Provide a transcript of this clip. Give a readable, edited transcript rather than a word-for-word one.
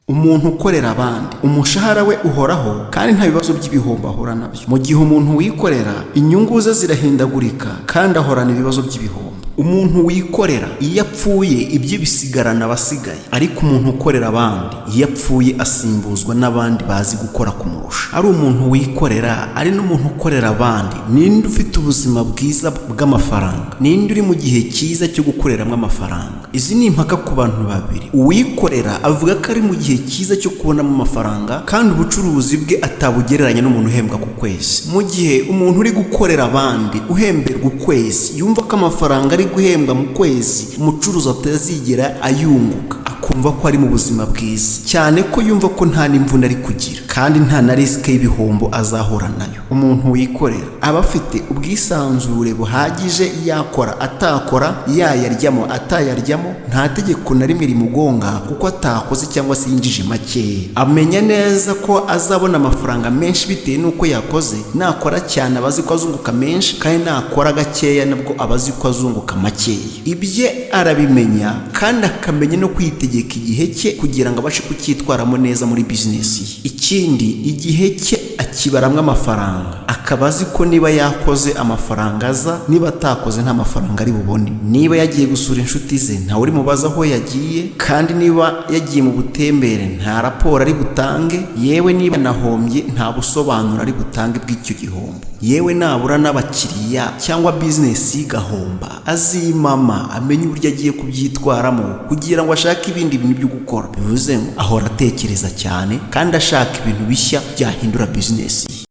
umuntu ukorera abandi umushahara we uhoraho kandi nta bibazo by'ibihombo ahura nabyo. Mu gihe umuntu wikorera inyungu ze zirahindagurika kandi ahorana ibibazo by'ibihombo. Umuntu wikorera iyo apfuye ibyo bisigarana abasigaye, ariko umuntu ukorera abandi iyo apfuye asimbuzwa n'abandi bazi gukora kumurusha. Ari umuntu wikorera ari n'umuntu ukorera abandi, ninde ufite ubuzima bwiza bw'amafaranga? Ninde uri mu gihe cyiza cyo gukoreramo amafaranga? Izi ni impaka ku bantu babiri. Uwikorera avuga ko ari mu gihe cyiza cyo kubonamo amafaranga kandi ubucuruzi bwe atabugereranya n'umuntu uhembwa ku kwezi. Mu gihe umuntu uri gukorera abandi uhemberwa ukwezi yumva ko amafaranga ari guhembwa mu kwezi umucuruzi atazigera ayunguka, akumva ko ari mu buzima bwiza cyane, ko yumva ko nta n'imvune ari kugira kandi nta na risike y'ibihombo azahura nayo. Umuntu wikorera aba afite ubwisanzure buhagije, yakora atakora, yayaryamo atayaryamo, nta tegeko na rimwe rimugonga kuko atakoze cyangwa se yinjije makeya. Amenya neza ko azabona amafaranga menshi bitewe n'uko yakoze. Nakora cyane abazi ko azunguka menshi, kandi nakora gakeya nabwo abazi ko azunguka makeya. Ibye arabimenya kandi akamenya no kwitegeka igihe cye kugira ngo abashe kucyitwaramo neza muri bizinesi ye. Ikindi, igihe cye akibaramwo amafaranga, akaba azi ko niba yakoze amafaranga aza, niba atakoze nta mafaranga ari bubone. Niba yagiye gusura inshuti ze ntawe uri mubaza aho yagiye, kandi niba yagiye mu butembere nta raporo ari butange, yewe niba nahombye nta busobanuro ari butange bw'icyo gihombo. Yewe nabura n'abakiriya cyangwa bizinesi igahomba, azimama amenye uburyo agiye kubyitwaramo kugira ngo ashake ibindi bintu byo gukora. Bivuze ngo ahora atekereza cyane kandi ashaka ibintu bishya byahindura bizinesi.